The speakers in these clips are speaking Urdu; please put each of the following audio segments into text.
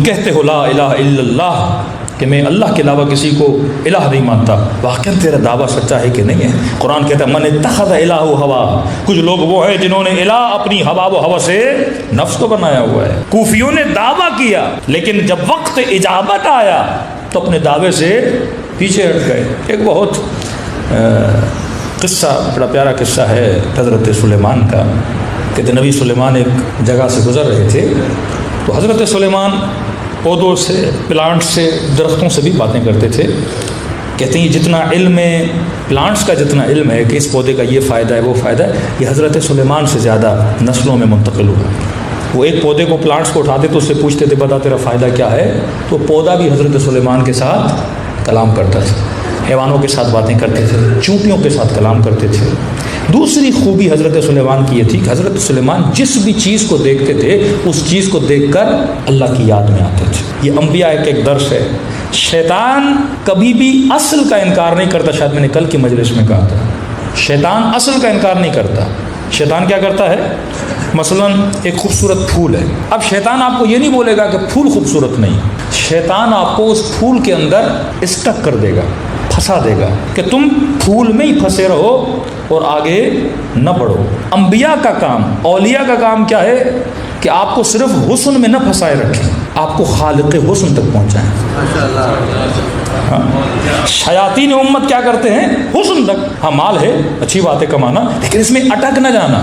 کہتے ہو لا الہ الا اللہ کہ میں اللہ کے علاوہ کسی کو الہ نہیں مانتا، واقعا تیرا دعویٰ سچا ہے کہ نہیں ہے؟ قرآن کہتا ہے من اتخذ الہ ہوا، کچھ لوگ وہ ہیں جنہوں نے الہ اپنی ہوا و ہوا سے نفس کو بنایا ہوا ہے۔ کوفیوں نے دعویٰ کیا لیکن جب وقت اجابت آیا تو اپنے دعوے سے پیچھے ہٹ گئے۔ ایک بہت قصہ، بڑا پیارا قصہ ہے حضرت سلیمان کا۔ کہتے نبی سلیمان ایک جگہ سے گزر رہے تھے تو حضرت سلیمان پودوں سے، پلانٹ سے، درختوں سے بھی باتیں کرتے تھے۔ کہتے ہیں جتنا علم ہے، پلانٹس کا جتنا علم ہے کہ اس پودے کا یہ فائدہ ہے وہ فائدہ ہے، یہ حضرت سلیمان سے زیادہ نسلوں میں منتقل ہوا۔ وہ ایک پودے کو، پلانٹس کو اٹھاتے تو اس سے پوچھتے تھے بتا تیرا فائدہ کیا ہے، تو پودا بھی حضرت سلیمان کے ساتھ کلام کرتا تھا، حیوانوں کے ساتھ باتیں کرتے تھے، چونٹیوں کے ساتھ کلام کرتے تھے۔ دوسری خوبی حضرت سلیمان کی یہ تھی کہ حضرت سلیمان جس بھی چیز کو دیکھتے تھے اس چیز کو دیکھ کر اللہ کی یاد میں آتے تھے۔ یہ انبیاء ایک درس ہے۔ شیطان کبھی بھی اصل کا انکار نہیں کرتا، شاید میں نے کل کی مجلس میں کہا تھا، شیطان اصل کا انکار نہیں کرتا۔ شیطان کیا کرتا ہے؟ مثلا ایک خوبصورت پھول ہے، اب شیطان آپ کو یہ نہیں بولے گا کہ پھول خوبصورت نہیں، شیطان آپ کو اس پھول کے اندر اسٹک کر دے گا، پھنسا دے گا کہ تم پھول میں ہی پھنسے رہو اور آگے نہ بڑھو۔ انبیاء کا کام، اولیاء کا کام کیا ہے کہ آپ کو صرف حسن میں نہ پھنسائے رکھیں، آپ کو خالق حسن تک پہنچائیں۔ شیاطین امت کیا کرتے ہیں؟ حسن تک، ہاں مال ہے، اچھی بات ہے کمانا، لیکن اس میں اٹک نہ جانا،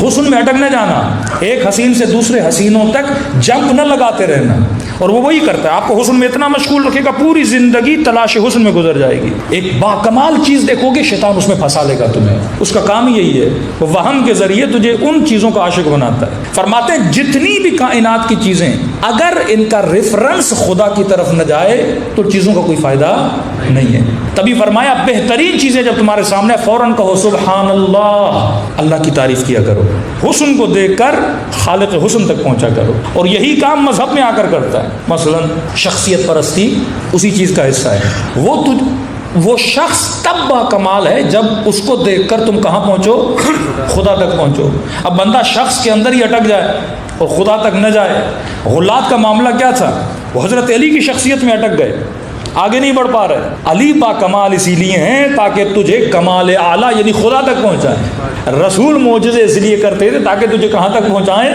حسن میں اٹک نہ جانا، ایک حسین سے دوسرے حسینوں تک جمپ نہ لگاتے رہنا۔ اور وہ وہی کرتا ہے، آپ کو حسن میں اتنا مشغول رکھے گا پوری زندگی تلاش حسن میں گزر جائے گی۔ ایک باکمال چیز دیکھو گے شیطان اس میں پھنسا لے گا تمہیں، اس کا کام یہی ہے، وہ وہم کے ذریعے تجھے ان چیزوں کا عاشق بناتا ہے۔ فرماتے ہیں جتنی بھی کائنات کی چیزیں اگر ان کا ریفرنس خدا کی طرف نہ جائے تو چیزوں کا کوئی فائدہ نہیں ہے۔ تبھی فرمایا بہترین چیزیں جب تمہارے سامنے فوراً کہو سبحان اللہ، اللہ کی تعریف کیا کرو، حسن کو دیکھ کر خالق حسن تک پہنچا کرو۔ اور یہی کام مذہب میں آ کر کرتا ہے۔ مثلا شخصیت پرستی اسی چیز کا حصہ ہے۔ وہ شخص تب با کمال ہے جب اس کو دیکھ کر تم کہاں پہنچو؟ خدا تک پہنچو۔ اب بندہ شخص کے اندر ہی اٹک جائے اور خدا تک نہ جائے۔ غلات کا معاملہ کیا تھا؟ وہ حضرت علی کی شخصیت میں اٹک گئے، آگے نہیں بڑھ پا رہے۔ علی با کمال اسی لیے ہیں تاکہ تجھے کمال اعلیٰ یعنی خدا تک پہنچائیں۔ رسول معجزے اس لیے کرتے تھے تاکہ تجھے کہاں تک پہنچائیں؟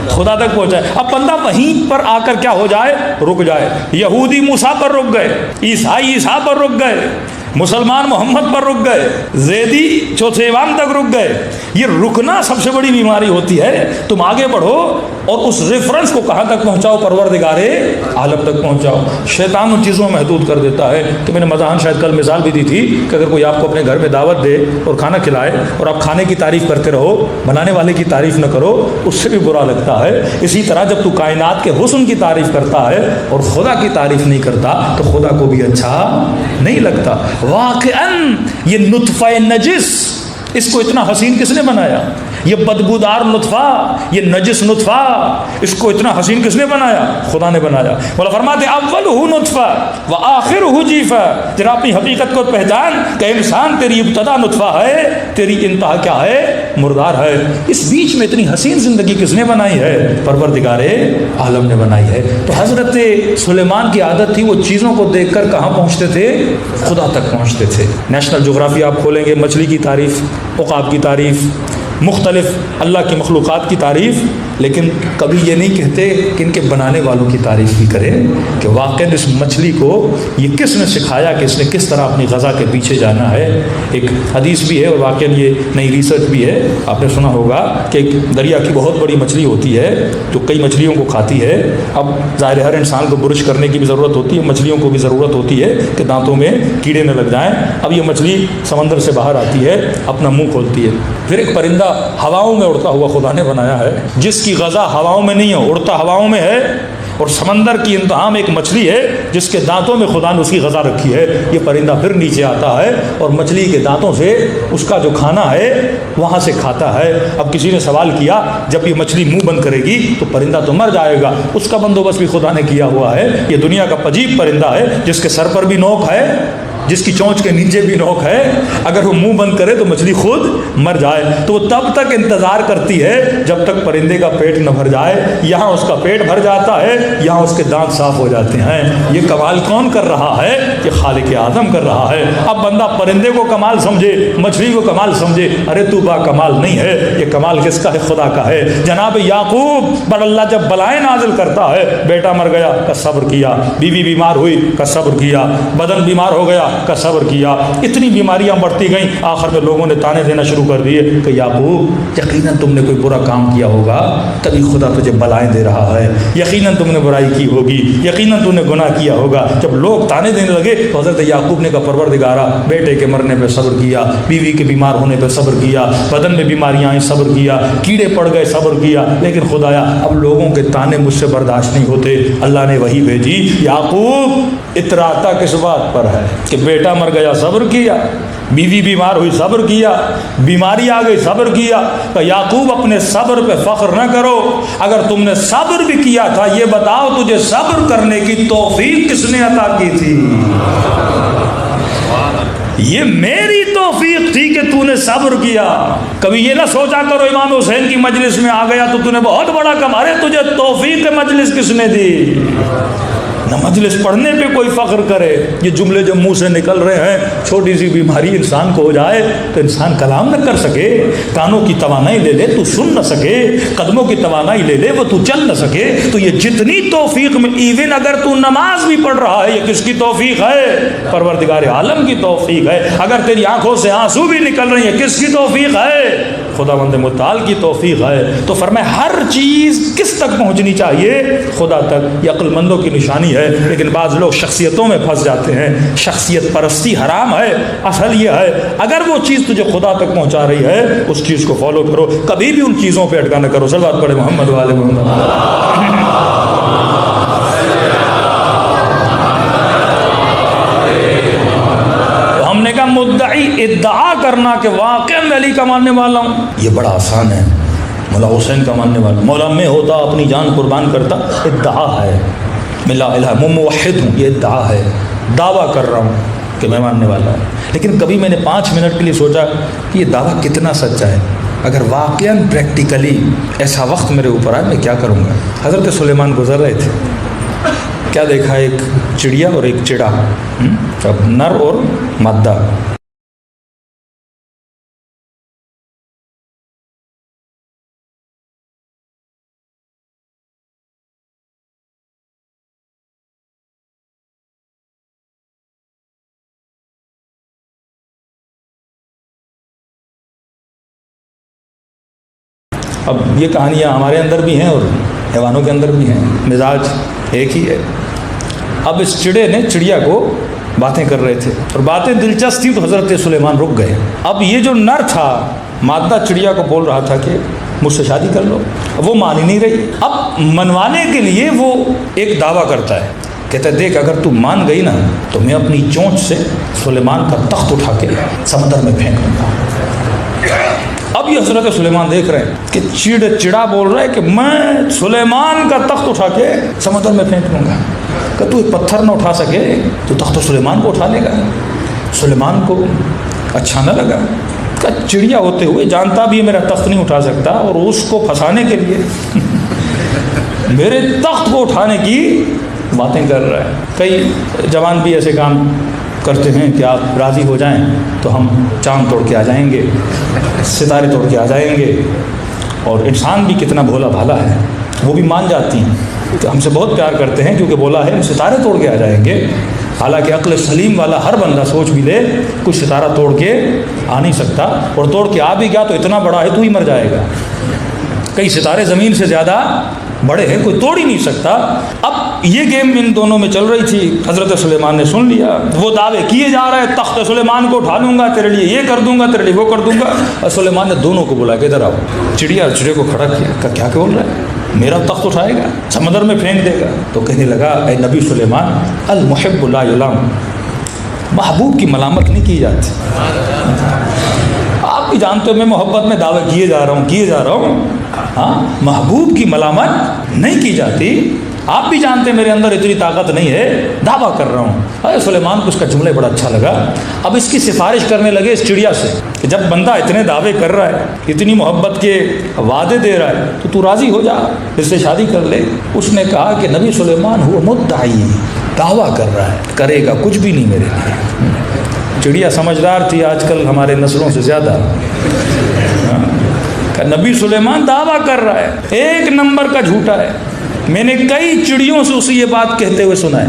خدا تک پہنچائیں۔ اب بندہ وہیں پر آ کر کیا ہو جائے؟ رک جائے۔ یہودی موسیٰ پر رک گئے، عیسائی عیسیٰ پر رک گئے، مسلمان محمد پر رک گئے، زیدی چوتھے امام تک رک گئے۔ یہ رکنا سب سے بڑی بیماری ہوتی ہے۔ تم آگے بڑھو اور اس ریفرنس کو کہاں تک پہنچاؤ؟ پروردگار عالم تک پہنچاؤ۔ شیطان ان چیزوں میں محدود کر دیتا ہے کہ میں نے مزاحن شاید کل مثال بھی دی تھی کہ اگر کوئی آپ کو اپنے گھر میں دعوت دے اور کھانا کھلائے اور آپ کھانے کی تعریف کرتے رہو، بنانے والے کی تعریف نہ کرو، اس سے بھی برا لگتا ہے۔ اسی طرح جب تو کائنات کے حسن کی تعریف کرتا ہے اور خدا کی تعریف نہیں کرتا تو خدا کو بھی اچھا نہیں لگتا۔ واقعاً یہ نطفہ نجس، اس کو اتنا حسین کس نے بنایا؟ یہ بدبودار نطفہ، یہ نجس نطفہ، اس کو اتنا حسین کس نے بنایا؟ خدا نے بنایا۔ مولا فرماتے اولہ نطفہ وآخرہ جیفہ، ذرا اپنی حقیقت کو پہچان کہ انسان تیری ابتدا نطفہ ہے، تیری انتہا کیا ہے؟ مردار ہے۔ اس بیچ میں اتنی حسین زندگی کس نے بنائی ہے؟ پروردگار عالم نے بنائی ہے۔ تو حضرت سلیمان کی عادت تھی وہ چیزوں کو دیکھ کر کہاں پہنچتے تھے؟ خدا تک پہنچتے تھے۔ نیشنل جغرافی آپ کھولیں گے، مچھلی کی تعریف، عقاب کی تعریف، مختلف اللہ کی مخلوقات کی تعریف، لیکن کبھی یہ نہیں کہتے کہ ان کے بنانے والوں کی تعریف بھی کریں کہ واقعی اس مچھلی کو یہ کس نے سکھایا کہ اس نے کس طرح اپنی غذا کے پیچھے جانا ہے۔ ایک حدیث بھی ہے اور واقعی یہ نئی ریسرچ بھی ہے، آپ نے سنا ہوگا کہ ایک دریا کی بہت بڑی مچھلی ہوتی ہے جو کئی مچھلیوں کو کھاتی ہے۔ اب ظاہر ہر انسان کو برش کرنے کی بھی ضرورت ہوتی ہے، مچھلیوں کو بھی ضرورت ہوتی ہے کہ دانتوں میں کیڑے نہ لگ جائیں۔ اب یہ مچھلی سمندر سے باہر آتی ہے، اپنا منہ کھولتی ہے، پھر ایک پرندہ ہواؤں میں اڑتا ہوا خدا نے بنایا ہے جس کی غذا ہواؤں میں نہیں ہے، اڑتا ہواؤں میں ہے، اور سمندر کی انتہا میں ایک مچھلی ہے جس کے دانتوں میں خدا نے اس کی غذا رکھی ہے۔ یہ پرندہ پھر نیچے آتا ہے اور مچھلی کے دانتوں سے اس کا جو کھانا ہے وہاں سے کھاتا ہے۔ اب کسی نے سوال کیا جب یہ مچھلی منہ بند کرے گی تو پرندہ تو مر جائے گا، اس کا بندوبست بھی خدا نے کیا ہوا ہے۔ یہ دنیا کا عجیب پرندہ ہے جس کے سر پر بھی نوک ہے جس کی چونچ کے نیچے بھی نوک ہے، اگر وہ منہ بند کرے تو مچھلی خود مر جائے، تو وہ تب تک انتظار کرتی ہے جب تک پرندے کا پیٹ نہ بھر جائے۔ یہاں اس کا پیٹ بھر جاتا ہے، یہاں اس کے دانت صاف ہو جاتے ہیں۔ یہ کمال کون کر رہا ہے؟ یہ خالق اعظم کر رہا ہے۔ اب بندہ پرندے کو کمال سمجھے، مچھلی کو کمال سمجھے، ارے تو با کمال نہیں ہے، یہ کمال کس کا ہے؟ خدا کا ہے۔ جناب یعقوب پر اللہ جب بلائیں نازل کرتا ہے، بیٹا مر گیا کا صبر کیا، بیوی بیمار ہوئی کا صبر کیا، بدن بیمار ہو گیا کا صبر کیا، اتنی بیماریاں بڑھتی گئیں، آخر میں لوگوں نے تانے دینا شروع کر دیے کہ یعقوب یقیناً تم نے کوئی برا کام کیا ہوگا تبھی خدا تجھے بلائیں دے رہا ہے، یقیناً تم نے برائی کی ہوگی، یقیناً تم نے گناہ کیا ہوگا۔ جب لوگ تانے دینے لگے تو حضرت یعقوب نے کہا پروردگارا، بیٹے کے مرنے پہ صبر کیا، بیوی کے بیمار ہونے پہ صبر کیا، بدن میں بیماریاں آئیں صبر کیا، کیڑے پڑ گئے صبر کیا، لیکن خدایا اب لوگوں کے تانے مجھ سے برداشت نہیں ہوتے۔ اللہ نے وہی بھیجی، یعقوب اتراتا کس بات پر ہے کہ بیٹا مر گیا صبر کیا، بیوی بیمار ہوئی صبر کیا، بیماری آ گئی صبر کیا۔ کہ یعقوب اپنے صبر پہ فخر نہ کرو، اگر تم نے صبر بھی کیا تھا یہ بتاؤ تجھے صبر کرنے کی توفیق کس نے عطا کی تھی؟ یہ میری توفیق تھی کہ تو نے صبر کیا۔ کبھی یہ نہ سوچا کرو امام حسین کی مجلس میں آ گیا تو نے بہت بڑا کام، ارے تجھے توفیق مجلس کس نے دی؟ نہ مجلس پڑھنے پہ کوئی فخر کرے۔ یہ جملے جو منہ سے نکل رہے ہیں، چھوٹی سی بیماری انسان کو ہو جائے تو انسان کلام نہ کر سکے، کانوں کی توانائی لے لے تو سن نہ سکے، قدموں کی توانائی لے لے وہ تو چل نہ سکے، تو یہ جتنی توفیق میں ایون اگر تو نماز بھی پڑھ رہا ہے یہ کس کی توفیق ہے؟ پروردگار عالم کی توفیق ہے۔ اگر تیری آنکھوں سے آنسو بھی نکل رہے ہیں کس کی توفیق ہے؟ خداوند متعال کی توفیق ہے۔ تو فرمائے ہر چیز کس تک پہنچنی چاہیے؟ خدا تک۔ یہ عقل مندوں کی نشانی ہے، لیکن بعض لوگ شخصیتوں میں پھنس جاتے ہیں۔ شخصیت پرستی حرام ہے۔ اصل یہ ہے اگر وہ چیز تجھے خدا تک پہنچا رہی ہے اس چیز کو فالو کرو، کبھی بھی ان چیزوں پہ اٹکا نہ کرو۔ صلوات پڑھے محمد والے محمد۔ ہم نے کہا مدعی ادعا کرنا کہ واقعا میں علی کا ماننے والا ہوں یہ بڑا آسان ہے، مولا حسین کا ماننے والا، مولا میں ہوتا اپنی جان قربان کرتا، ادعا ہے، میں لا الہ میں موحد ہوں، یہ ادعا ہے، دعویٰ کر رہا ہوں کہ میں ماننے والا ہوں۔ لیکن کبھی میں نے 5 منٹ کے لیے سوچا کہ یہ دعویٰ کتنا سچا ہے، اگر واقعاً پریکٹیکلی ایسا وقت میرے اوپر آئے میں کیا کروں گا؟ حضرت سلیمان گزر رہے تھے، کیا دیکھا؟ ایک چڑیا اور ایک چڑا، اب نر اور مادہ۔ اب یہ کہانیاں ہمارے اندر بھی ہیں اور حیوانوں کے اندر بھی ہیں، مزاج ایک ہی ہے۔ اب اس چڑے نے چڑیا کو باتیں کر رہے تھے اور باتیں دلچسپ تھیں تو حضرت سلیمان رک گئے۔ اب یہ جو نر تھا مادہ چڑیا کو بول رہا تھا کہ مجھ سے شادی کر لو، وہ مان ہی نہیں رہی۔ اب منوانے کے لیے وہ ایک دعویٰ کرتا ہے، کہتا ہے دیکھ اگر تو مان گئی نا تو میں اپنی چونچ سے سلیمان کا تخت اٹھا کے سمندر میں پھینک دوں گا۔ اب یہ حضرت سلیمان دیکھ رہے ہیں کہ چڑا بول رہا ہے کہ میں سلیمان کا تخت اٹھا کے سمندر میں پھینک دوں گا، کہ تو ایک پتھر نہ اٹھا سکے تو تخت سلیمان کو اٹھا لے گا۔ سلیمان کو اچھا نہ لگا، کہ چڑیا ہوتے ہوئے جانتا بھی میرا تخت نہیں اٹھا سکتا اور اس کو پھنسانے کے لیے میرے تخت کو اٹھانے کی باتیں کر رہا ہے۔ کئی جوان بھی ایسے کام کرتے ہیں کہ آپ راضی ہو جائیں تو ہم چاند توڑ کے آ جائیں گے، ستارے توڑ کے آ جائیں گے، اور انسان بھی کتنا بھولا بھالا ہے، وہ بھی مان جاتی ہیں کہ ہم سے بہت پیار کرتے ہیں کیونکہ بولا ہے ہم ستارے توڑ کے آ جائیں گے۔ حالانکہ عقل سلیم والا ہر بندہ سوچ بھی لے کچھ ستارہ توڑ کے آ نہیں سکتا، اور توڑ کے آ بھی گیا تو اتنا بڑا ہے تو ہی مر جائے گا۔ کئی ستارے زمین سے زیادہ بڑے ہیں، کوئی توڑ ہی نہیں سکتا۔ اب یہ گیم ان دونوں میں چل رہی تھی، حضرت سلیمان نے سن لیا، وہ دعوے کیے جا رہے ہیں تخت سلیمان کو اٹھا لوں گا، تیرے لیے یہ کر دوں گا، تیرے لیے وہ کر دوں گا۔ اور سلیمان نے دونوں کو بلا کے ادھر آؤ، چڑیا اور چڑے کو کھڑا کیا، کہا کیا بول رہا ہے؟ میرا تخت اٹھائے گا، سمندر میں پھینک دے گا؟ تو کہنے لگا اے نبی سلیمان، المحب لا یلام، محبوب کی ملامت نہیں کی جاتی۔ آپ بھی جانتے ہو میں محبت میں دعوے کیے جا رہا ہوں، ہاں، محبوب کی ملامت نہیں کی جاتی۔ آپ بھی جانتے ہیں میرے اندر اتنی طاقت نہیں ہے، دعویٰ کر رہا ہوں۔ ارے سلیمان کو اس کا جملہ بڑا اچھا لگا، اب اس کی سفارش کرنے لگے اس چڑیا سے کہ جب بندہ اتنے دعوے کر رہا ہے، اتنی محبت کے وعدے دے رہا ہے، تو تو راضی ہو جا، اس سے شادی کر لے۔ اس نے کہا کہ نبی سلیمان ہوا مدعی، دعویٰ کر رہا ہے، کرے گا کچھ بھی نہیں میرے لیے۔ چڑیا سمجھدار تھی آج کل ہمارے نسلوں سے زیادہ۔ کہ نبی سلیمان دعویٰ کر رہا ہے، ایک نمبر کا جھوٹا ہے، میں نے کئی چڑیوں سے اسے یہ بات کہتے ہوئے سنا ہے،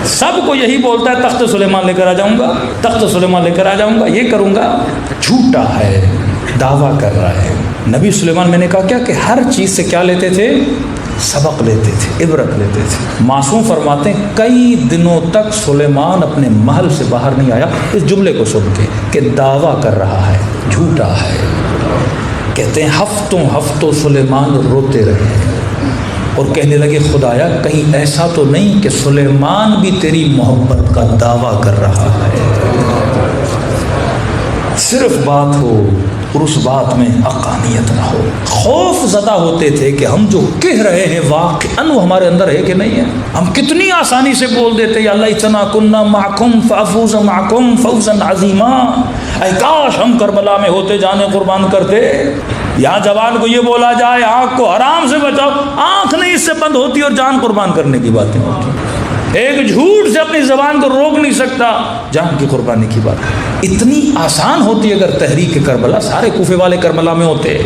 سب کو یہی بولتا ہے تخت سلیمان لے کر آ جاؤں گا، تخت سلیمان لے کر آ جاؤں گا، یہ کروں گا۔ جھوٹا ہے، دعویٰ کر رہا ہے۔ نبی سلیمان، میں نے کہا کیا کہ ہر چیز سے کیا لیتے تھے؟ سبق لیتے تھے، عبرت لیتے تھے۔ معصوم فرماتے ہیں کئی دنوں تک سلیمان اپنے محل سے باہر نہیں آیا اس جملے کو سن کے کہ دعویٰ کر رہا ہے، جھوٹا ہے۔ کہتے ہیں ہفتوں سلیمان روتے رہے اور کہنے لگے خدایا کہیں ایسا تو نہیں کہ سلیمان بھی تیری محبت کا دعویٰ کر رہا ہے، صرف بات ہو اور اس بات میں حقانیت نہ ہو۔ خوف زدہ ہوتے تھے کہ ہم جو کہہ رہے ہیں واقعاً وہ ہمارے اندر ہے کہ نہیں ہے۔ ہم کتنی آسانی سے بول دیتے یا اللہ اتنا کننا معکم فافوز معکم فوزا عظیما، اے کاش ہم کربلا میں ہوتے، جانے قربان کرتے۔ یہاں جوان کو یہ بولا جائے آنکھ کو حرام سے بچاؤ، آنکھ نہیں اس سے بند ہوتی اور جان قربان کرنے کی باتیں ہوتی۔ ایک جھوٹ سے اپنی زبان کو روک نہیں سکتا، جان کی قربانی کی بات اتنی آسان ہوتی ہے۔ اگر تحریک کربلا، سارے کوفے والے کربلا میں ہوتے،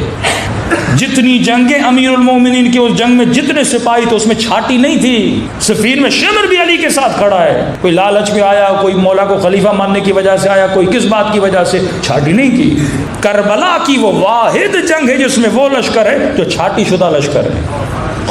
جتنی جنگیں امیر المومنین کی، اس جنگ میں جتنے سپاہی تھے اس میں چھاٹی نہیں تھی۔ صفین میں شمر بھی علی کے ساتھ کھڑا ہے، کوئی لالچ میں آیا، کوئی مولا کو خلیفہ ماننے کی وجہ سے آیا، کوئی کس بات کی وجہ سے، چھاٹی نہیں تھی۔ کربلا کی وہ واحد جنگ ہے جس میں وہ لشکر ہے جو چھاٹی شدہ لشکر ہے،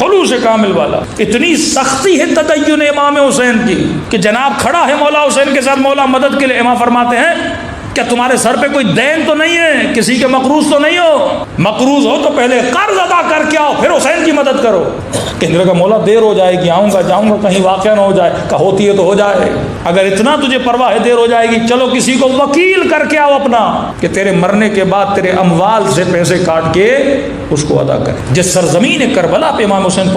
خلوص کامل والا۔ اتنی سختی ہے تدین امام حسین کی کہ جناب کھڑا ہے مولا حسین کے ساتھ، مولا مدد کے لیے، امام فرماتے ہیں کیا تمہارے سر پہ کوئی دین تو نہیں ہے، کسی کے مقروض تو نہیں ہو؟ مقروض ہو تو پہلے قرض ادا کر کے آؤ، پھر حسین کی مدد کرو۔ کہنے لگا مولا دیر ہو جائے گی، آؤں گا جاؤں گا، کہیں واقعہ نہ ہو جائے۔ کہ ہوتی ہے تو ہو جائے، اگر اتنا تجھے پرواہ ہے دیر ہو جائے گی، چلو کسی کو وکیل کر کے آؤ اپنا، کہ تیرے مرنے کے بعد تیرے اموال سے پیسے کاٹ کے اس کو ادا کرے۔ جس سرزمین کربلا پہ امام حسین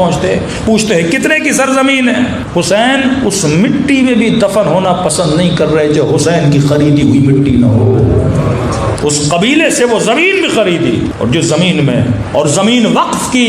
پوچھتے ہیں کتنے کی سرزمین ہے؟ حسین اس مٹی میں بھی دفن ہونا پسند نہیں کر رہے جو حسین کی خریدی ہوئی مٹی نہ ہو۔ اس قبیلے سے وہ زمین بھی خریدی، اور جو زمین میں، اور زمین وقف کی۔